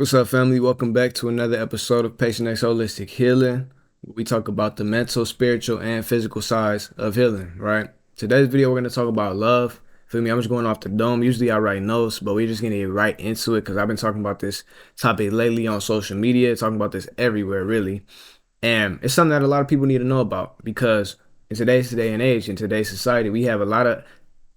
What's up, family? Welcome back to another episode of Patient X Holistic Healing. We talk about the mental, spiritual, and physical sides of healing, right? Today's video, we're going to talk about love. Feel me? I'm just going off the dome. Usually I write notes, but we're just going to get right into it because I've been talking about this topic lately on social media, talking about this everywhere, really. And it's something that a lot of people need to know about because in today's day and age, in today's society, we have a lot of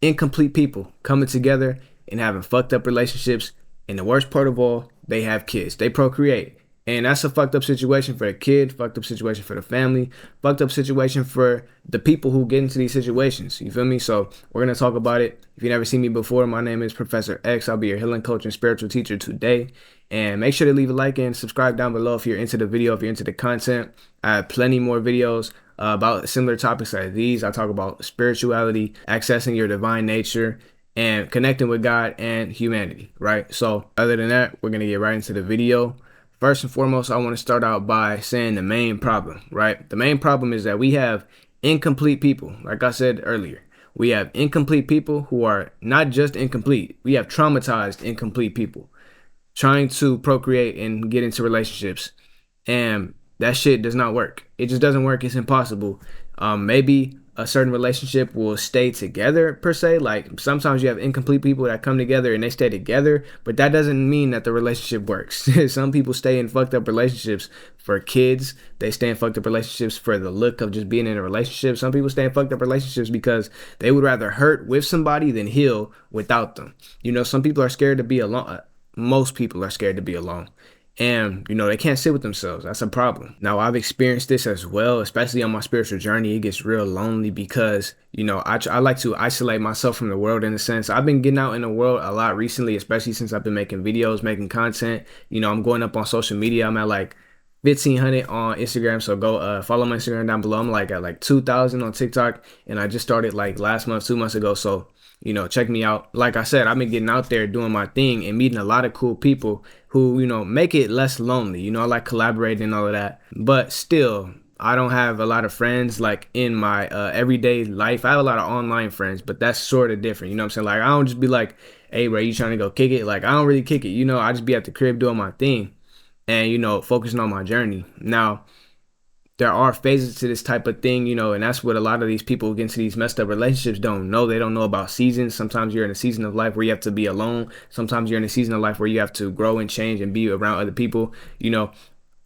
incomplete people coming together and having fucked up relationships. And the worst part of all, they have kids. They procreate. And that's a fucked up situation for the kid, fucked up situation for the family, fucked up situation for the people who get into these situations. You feel me? So we're going to talk about it. If you've never seen me before, my name is Professor X. I'll be your healing coach and spiritual teacher today. And make sure to leave a like and subscribe down below if you're into the video, if you're into the content. I have plenty more videos about similar topics like these. I talk about spirituality, accessing your divine nature, and connecting with God and humanity, right? So other than that, we're going to get right into the video. First and foremost, I want to start out by saying the main problem, right? The main problem is that we have incomplete people. Like I said earlier, we have incomplete people who are not just incomplete. We have traumatized incomplete people trying to procreate and get into relationships, and that shit does not work. It just doesn't work. It's impossible. Maybe a certain relationship will stay together per se. Like sometimes you have incomplete people that come together and they stay together, but that doesn't mean that the relationship works. Some people stay in fucked up relationships for kids. They stay in fucked up relationships for the look of just being in a relationship. Some people stay in fucked up relationships because they would rather hurt with somebody than heal without them. You know, some people are scared to be alone. Most people are scared to be alone. And, you know, they can't sit with themselves. That's a problem. Now, I've experienced this as well, especially on my spiritual journey. It gets real lonely because, you know, I like to isolate myself from the world in a sense. I've been getting out in the world a lot recently, especially since I've been making videos, making content. You know, I'm going up on social media. I'm at like 1,500 on Instagram. So go follow my Instagram down below. I'm like at like 2,000 on TikTok. And I just started like last month, 2 months ago. So, you know, check me out. Like I said, I've been getting out there doing my thing and meeting a lot of cool people who, you know, make it less lonely. You know, I like collaborating and all of that. But still, I don't have a lot of friends like in my everyday life. I have a lot of online friends, but that's sort of different. You know what I'm saying? Like, I don't just be like, hey, bro, you trying to go kick it? Like, I don't really kick it. You know, I just be at the crib doing my thing and, you know, focusing on my journey. Now, there are phases to this type of thing, you know, and that's what a lot of these people who get into these messed up relationships don't know. They don't know about seasons. Sometimes you're in a season of life where you have to be alone. Sometimes you're in a season of life where you have to grow and change and be around other people. You know,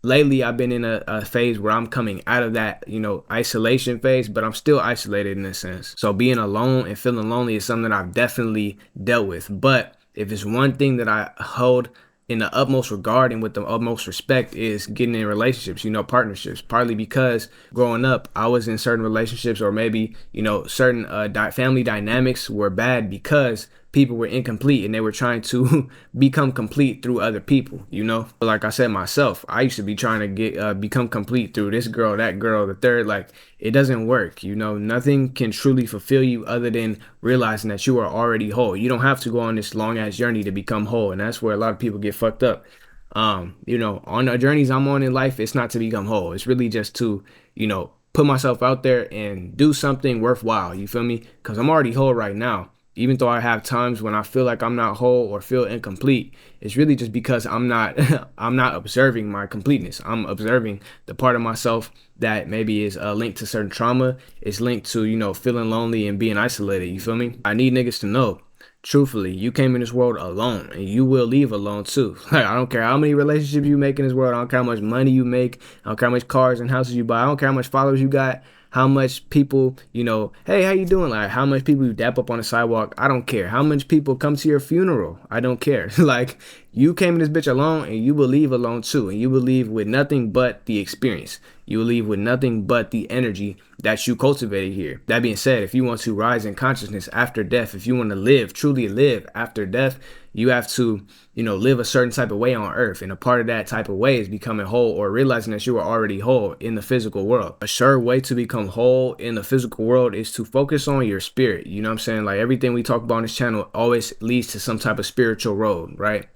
lately I've been in a phase where I'm coming out of that, you know, isolation phase, but I'm still isolated in a sense. So being alone and feeling lonely is something that I've definitely dealt with. But if it's one thing that I hold in the utmost regard and with the utmost respect is getting in relationships, you know, partnerships, partly because growing up I was in certain relationships, or maybe, you know, certain family dynamics were bad because people were incomplete and they were trying to become complete through other people, you know. But like I said myself, I used to be trying to get become complete through this girl, that girl, the third. Like, it doesn't work, you know. Nothing can truly fulfill you other than realizing that you are already whole. You don't have to go on this long ass journey to become whole, and that's where a lot of people get fucked up. You know, on the journeys I'm on in life, it's not to become whole. It's really just to, you know, put myself out there and do something worthwhile. You feel me? Because I'm already whole right now. Even though I have times when I feel like I'm not whole or feel incomplete, it's really just because I'm not I'm not observing my completeness. I'm observing the part of myself that maybe is linked to certain trauma. It's linked to, you know, feeling lonely and being isolated. You feel me? I need niggas to know, truthfully, you came in this world alone and you will leave alone too. Like, I don't care how many relationships you make in this world. I don't care how much money you make. I don't care how much cars and houses you buy. I don't care how much followers you got, how much people, you know, hey, how you doing? Like, how much people you dap up on the sidewalk. I don't care. How much people come to your funeral. I don't care. Like, you came in this bitch alone and you will leave alone too. And you will leave with nothing but the experience. You will leave with nothing but the energy that you cultivated here. That being said, if you want to rise in consciousness after death, if you want to live, truly live after death, you have to, you know, live a certain type of way on earth. And a part of that type of way is becoming whole, or realizing that you are already whole in the physical world. A sure way to become whole in the physical world is to focus on your spirit. You know what I'm saying? Like, everything we talk about on this channel always leads to some type of spiritual road, right?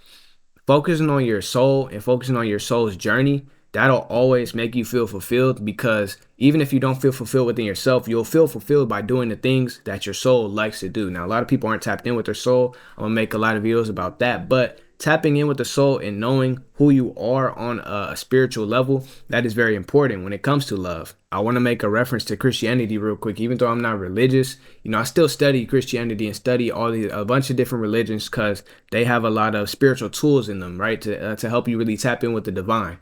Focusing on your soul and focusing on your soul's journey, that'll always make you feel fulfilled, because even if you don't feel fulfilled within yourself, you'll feel fulfilled by doing the things that your soul likes to do. Now, a lot of people aren't tapped in with their soul. I'm gonna make a lot of videos about that, but tapping in with the soul and knowing who you are on a spiritual level, that is very important when it comes to love. I want to make a reference to Christianity real quick. Even though I'm not religious, I still study Christianity and study a bunch of different religions because they have a lot of spiritual tools in them, right? To help you really tap in with the divine.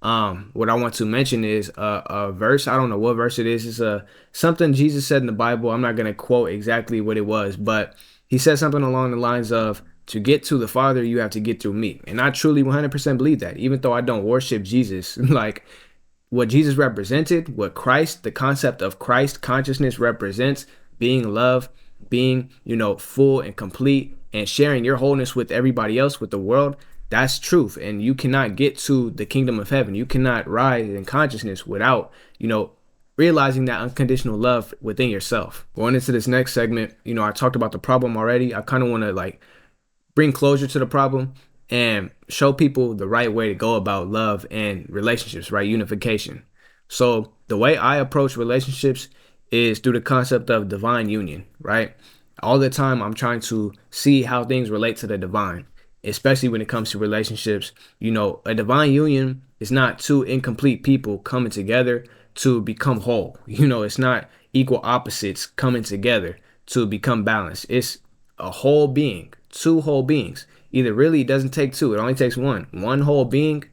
What I want to mention is a verse. I don't know what verse it is. It's something Jesus said in the Bible. I'm not gonna quote exactly what it was, but he said something along the lines of, "To get to the Father, you have to get through me." And I truly 100% believe that, even though I don't worship Jesus. Like, what Jesus represented, what Christ, the concept of Christ consciousness represents, being love, being, full and complete, and sharing your wholeness with everybody else, with the world, that's truth. And you cannot get to the kingdom of heaven. You cannot rise in consciousness without, realizing that unconditional love within yourself. Going into this next segment, I talked about the problem already. I kind of want to bring closure to the problem and show people the right way to go about love and relationships, right? Unification. So the way I approach relationships is through the concept of divine union, right? All the time I'm trying to see how things relate to the divine, especially when it comes to relationships. A divine union is not two incomplete people coming together to become whole. It's not equal opposites coming together to become balanced. It's a whole being, two whole beings. Either really, it doesn't take two, it only takes one whole being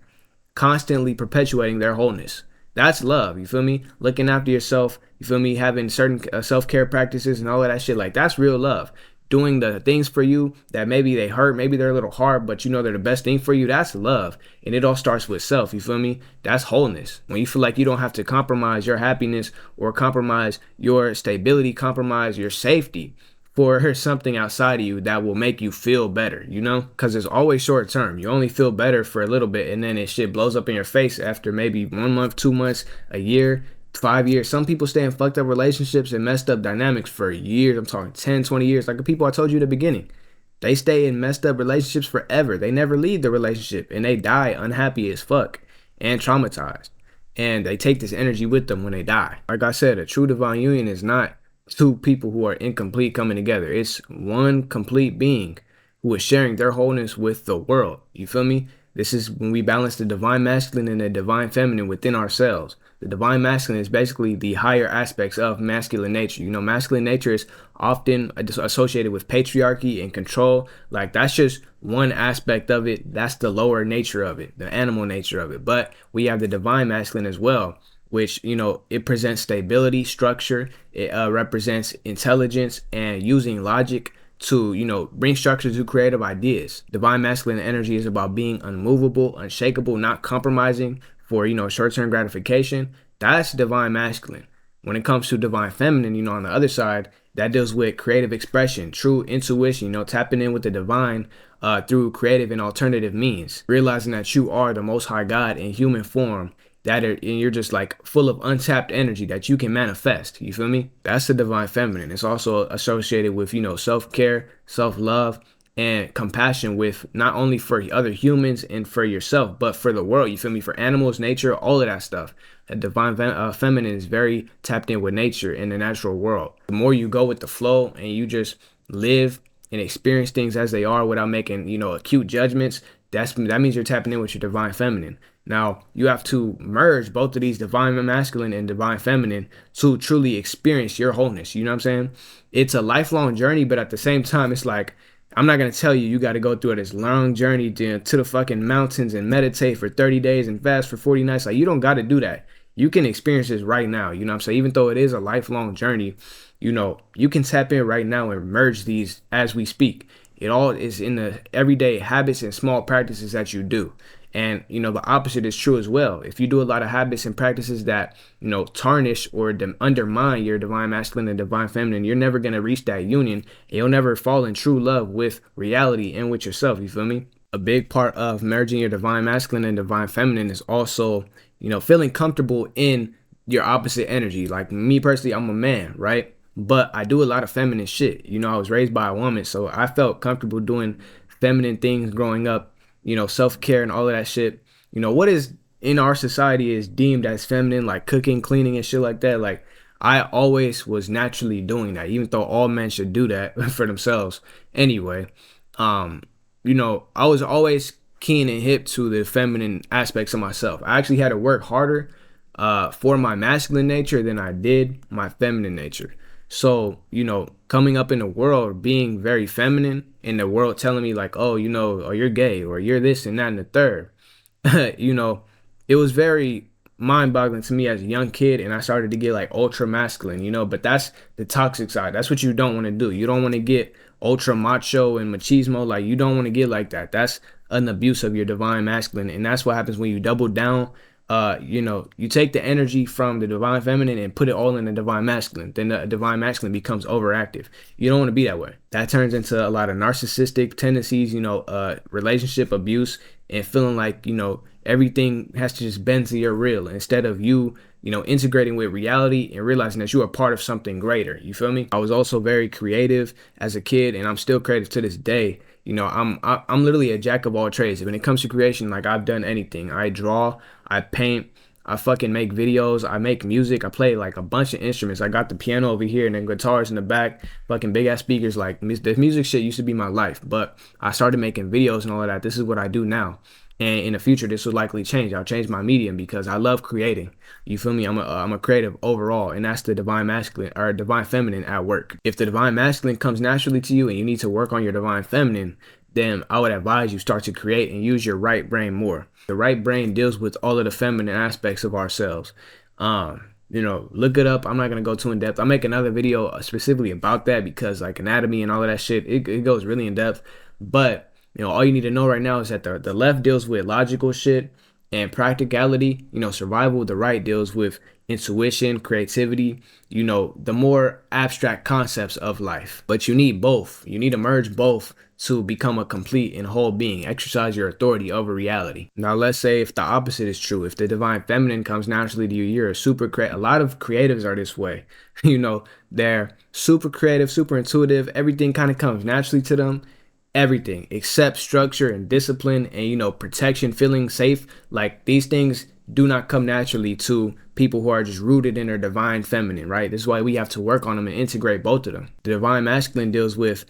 constantly perpetuating their wholeness. That's love. You feel me? Looking after yourself. You feel me? Having certain self-care practices and all of that shit. Like, that's real love. Doing the things for you that maybe they hurt, maybe they're a little hard, but they're the best thing for you. That's love. And it all starts with self. You feel me? That's wholeness. When you feel like you don't have to compromise your happiness or compromise your stability, compromise your safety for something outside of you that will make you feel better, because it's always short term. You only feel better for a little bit, and then it shit blows up in your face after maybe 1 month, 2 months, a year, 5 years. Some people stay in fucked up relationships and messed up dynamics for years. I'm talking 10, 20 years. Like the people I told you at the beginning, they stay in messed up relationships forever. They never leave the relationship, and they die unhappy as fuck and traumatized. And they take this energy with them when they die. Like I said, a true divine union is not two people who are incomplete coming together. It's one complete being who is sharing their wholeness with the world. You feel me? This is when we balance the divine masculine and the divine feminine within ourselves. The divine masculine is basically the higher aspects of masculine nature. Masculine nature is often associated with patriarchy and control. Like, that's just one aspect of it. That's the lower nature of it, the animal nature of it. But we have the divine masculine as well, which, it presents stability, structure. It represents intelligence and using logic to, bring structure to creative ideas. Divine masculine energy is about being unmovable, unshakable, not compromising for, short-term gratification. That's divine masculine. When it comes to divine feminine, on the other side, that deals with creative expression, true intuition, tapping in with the divine through creative and alternative means, realizing that you are the Most High God in human form, and you're just like full of untapped energy that you can manifest. You feel me? That's the divine feminine. It's also associated with, self-care, self-love, and compassion, with not only for other humans and for yourself, but for the world. You feel me? For animals, nature, all of that stuff. The divine feminine is very tapped in with nature and the natural world. The more you go with the flow and you just live and experience things as they are without making, acute judgments, that means you're tapping in with your divine feminine. Now, you have to merge both of these, divine masculine and divine feminine, to truly experience your wholeness. You know what I'm saying? It's a lifelong journey, but at the same time, it's like, I'm not going to tell you got to go through this long journey to the fucking mountains and meditate for 30 days and fast for 40 nights. Like, you don't got to do that. You can experience this right now. You know what I'm saying? Even though it is a lifelong journey, you can tap in right now and merge these as we speak. It all is in the everyday habits and small practices that you do. And, the opposite is true as well. If you do a lot of habits and practices that, tarnish or undermine your divine masculine and divine feminine, you're never going to reach that union. And you'll never fall in true love with reality and with yourself. You feel me? A big part of merging your divine masculine and divine feminine is also, feeling comfortable in your opposite energy. Like me personally, I'm a man, right? But I do a lot of feminine shit. I was raised by a woman, so I felt comfortable doing feminine things growing up. Self-care and all of that shit. What is in our society is deemed as feminine, like cooking, cleaning, and shit like that. Like, I always was naturally doing that, even though all men should do that for themselves anyway. I was always keen and hip to the feminine aspects of myself. I actually had to work harder for my masculine nature than I did my feminine nature. So, coming up in the world being very feminine, in the world telling me like, oh, or you're gay or you're this and that and the third, you know, it was very mind-boggling to me as a young kid, and I started to get like ultra masculine, but that's the toxic side. That's what you don't want to do. You don't want to get ultra macho and machismo. Like, you don't want to get like that. That's an abuse of your divine masculine, and that's what happens when you double down. You take the energy from the divine feminine and put it all in the divine masculine. Then the divine masculine becomes overactive. You don't want to be that way. That turns into a lot of narcissistic tendencies, relationship abuse, and feeling like, everything has to just bend to your will instead of you, integrating with reality and realizing that you are part of something greater. You feel me? I was also very creative as a kid, and I'm still creative to this day. I'm literally a jack of all trades. When it comes to creation, like, I've done anything. I draw, I paint, I fucking make videos, I make music, I play like a bunch of instruments. I got the piano over here and then guitars in the back, fucking big ass speakers. Like, the music shit used to be my life, but I started making videos and all of that. This is what I do now. And in the future, this will likely change. I'll change my medium because I love creating. You feel me? I'm a creative overall, and that's the divine masculine or divine feminine at work. If the divine masculine comes naturally to you and you need to work on your divine feminine, then I would advise you start to create and use your right brain more. The right brain deals with all of the feminine aspects of ourselves. Look it up. I'm not gonna go too in depth. I'll make another video specifically about that because, like, anatomy and all of that shit, it goes really in depth. But all you need to know right now is that the left deals with logical shit and practicality. Survival. The right deals with intuition, creativity, the more abstract concepts of life. But you need both. You need to merge both to become a complete and whole being. Exercise your authority over reality. Now, let's say if the opposite is true, if the divine feminine comes naturally to you, you're a super creative. A lot of creatives are this way. They're super creative, super intuitive. Everything kind of comes naturally to them. Everything except structure and discipline and, protection, feeling safe. Like, these things do not come naturally to people who are just rooted in their divine feminine, right? This is why we have to work on them and integrate both of them. The divine masculine deals with,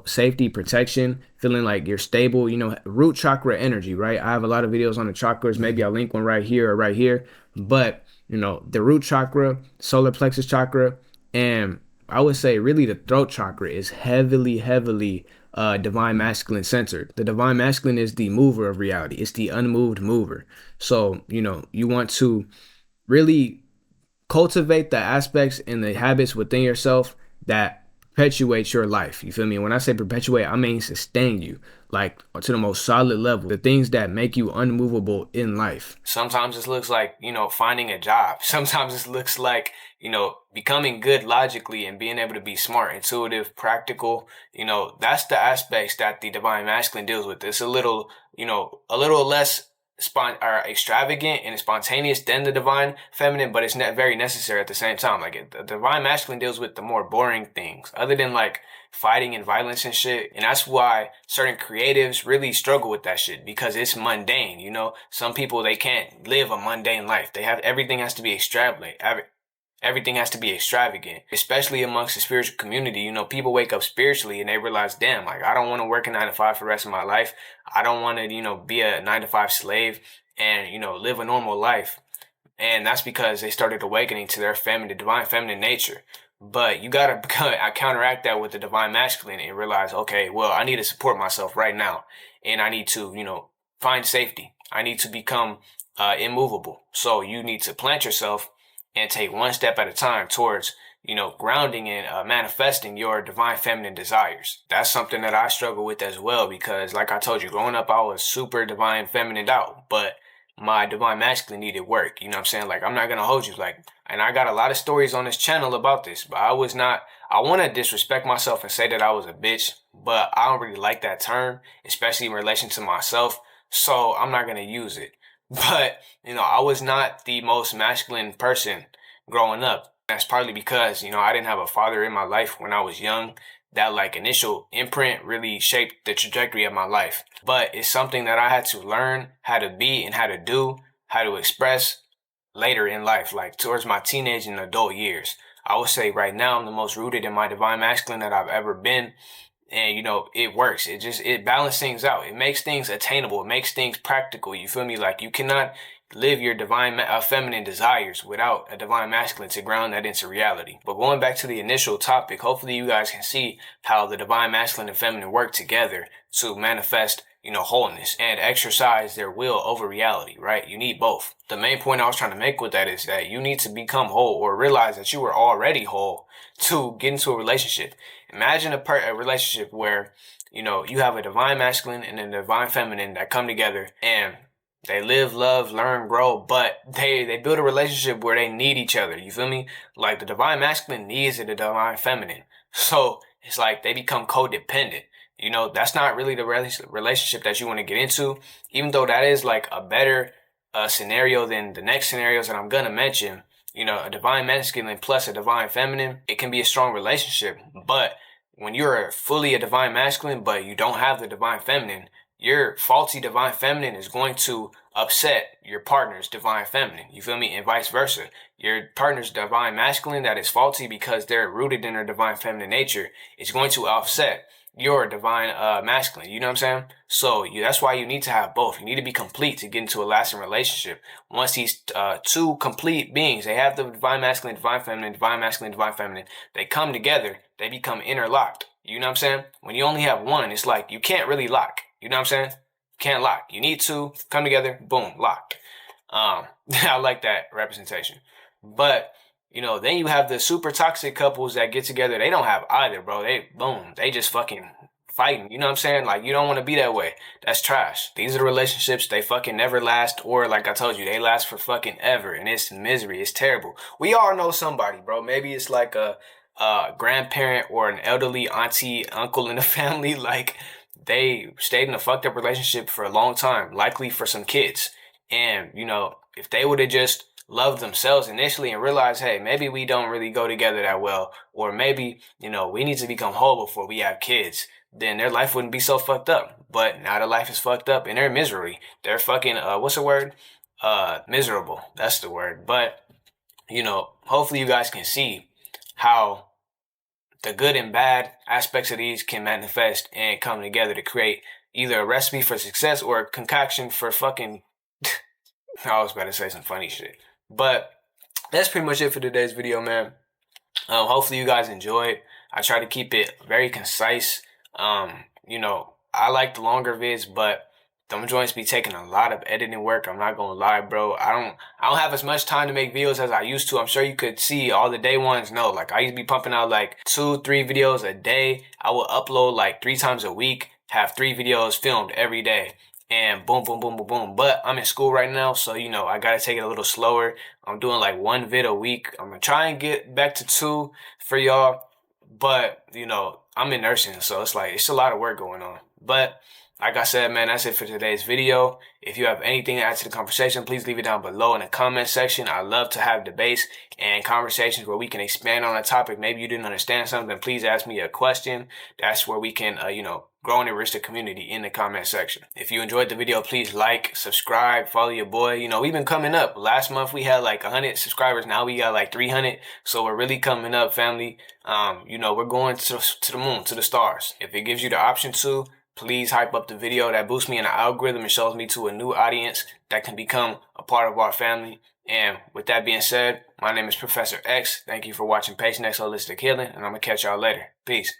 safety, protection, feeling like you're stable, root chakra energy, right? I have a lot of videos on the chakras. Maybe I'll link one right here or right here. But, the root chakra, solar plexus chakra, and I would say really the throat chakra is heavily divine masculine centered. The divine masculine is the mover of reality. It's the unmoved mover. So, you want to really cultivate the aspects and the habits within yourself that perpetuate your life. You feel me? When I say perpetuate, I mean sustain you, like, to the most solid level. The things that make you unmovable in life. Sometimes this looks like, finding a job. Sometimes this looks like, becoming good logically and being able to be smart, intuitive, practical. That's the aspects that the divine masculine deals with. It's a little less extravagant and spontaneous than the divine feminine, but it's very necessary at the same time. Like, the divine masculine deals with the more boring things, other than like fighting and violence and shit. And that's why certain creatives really struggle with that shit, because it's mundane. Some people, they can't live a mundane life. Everything has to be extravagant. Everything has to be extravagant, especially amongst the spiritual community. People wake up spiritually and they realize, damn, like, I don't want to work a 9 to 5 for the rest of my life. I don't want to, be a 9 to 5 slave and, live a normal life. And that's because they started awakening to their divine feminine nature. But you got to counteract that with the divine masculine and realize, okay, well, I need to support myself right now. And I need to, find safety. I need to become immovable. So you need to plant yourself and take one step at a time towards, grounding and manifesting your divine feminine desires. That's something that I struggle with as well, because, like I told you, growing up, I was super divine feminine out, but my divine masculine needed work. You know what I'm saying? Like, I'm not going to hold you. Like, and I got a lot of stories on this channel about this, but I want to disrespect myself and say that I was a bitch, but I don't really like that term, especially in relation to myself. So I'm not going to use it. But, I was not the most masculine person growing up. That's partly because, I didn't have a father in my life when I was young. That, like, initial imprint really shaped the trajectory of my life. But it's something that I had to learn how to be and how to do, how to express later in life, like towards my teenage and adult years. I would say right now I'm the most rooted in my divine masculine that I've ever been. And it works. It balances things out. It makes things attainable. It makes things practical. You feel me? Like you cannot live your feminine desires without a divine masculine to ground that into reality. But going back to the initial topic, hopefully you guys can see how the divine masculine and feminine work together to manifest wholeness and exercise their will over reality, right? You need both. The main point I was trying to make with that is that you need to become whole or realize that you were already whole to get into a relationship. Imagine a relationship where, you have a divine masculine and a divine feminine that come together and they live, love, learn, grow, but they build a relationship where they need each other. You feel me? Like the divine masculine needs the divine feminine. So it's like they become codependent. That's not really the relationship that you want to get into, even though that is like a better scenario than the next scenarios that I'm going to mention. A divine masculine plus a divine feminine, it can be a strong relationship. But when you're fully a divine masculine, but you don't have the divine feminine, your faulty divine feminine is going to upset your partner's divine feminine. You feel me? And vice versa. Your partner's divine masculine that is faulty because they're rooted in their divine feminine nature is going to offset your divine masculine. You know what I'm saying? So that's why you need to have both. You need to be complete to get into a lasting relationship. Once these two complete beings, they have the divine masculine, divine feminine, divine masculine, divine feminine, they come together, they become interlocked. You know what I'm saying? When you only have one, it's like you can't really lock. You know what I'm saying? Can't lock. You need to come together, boom, locked. I like that representation. But then you have the super toxic couples that get together. They don't have either, bro. They just fucking fighting. You know what I'm saying? Like, you don't want to be that way. That's trash. These are the relationships, they fucking never last, or like I told you, they last for fucking ever, and it's misery. It's terrible. We all know somebody, bro. Maybe it's like a grandparent or an elderly auntie, uncle in the family. Like, they stayed in a fucked up relationship for a long time, likely for some kids. And, if they would have just loved themselves initially and realized, hey, maybe we don't really go together that well, or maybe, we need to become whole before we have kids, then their life wouldn't be so fucked up. But now their life is fucked up and they're misery. They're fucking, what's the word? Miserable. That's the word. But, hopefully you guys can see how the good and bad aspects of these can manifest and come together to create either a recipe for success or a concoction for fucking I was about to say some funny shit. But that's pretty much it for today's video, man. Hopefully you guys enjoyed. I try to keep it very concise. I like the longer vids, but them joints be taking a lot of editing work. I'm not gonna lie, bro. I don't have as much time to make videos as I used to. I'm sure you could see all the day ones. No, like I used to be pumping out like 2-3 videos a day. I will upload like 3 times a week, have 3 videos filmed every day. And boom, boom, boom, boom, boom. But I'm in school right now, so I gotta take it a little slower. I'm doing like 1 vid a week. I'm gonna try and get back to 2 for y'all. But I'm in nursing, so it's a lot of work going on. But like I said, man, that's it for today's video. If you have anything to add to the conversation, please leave it down below in the comment section. I love to have debates and conversations where we can expand on a topic. Maybe you didn't understand something, please ask me a question. That's where we can, grow and enrich the community in the comment section. If you enjoyed the video, please like, subscribe, follow your boy. We've been coming up. Last month we had like 100 subscribers. Now we got like 300. So we're really coming up, family. We're going to the moon, to the stars. If it gives you the option to, please hype up the video. That boosts me in the algorithm and shows me to a new audience that can become a part of our family. And with that being said, my name is Professor X. Thank you for watching Patient X Holistic Healing, and I'm going to catch y'all later. Peace.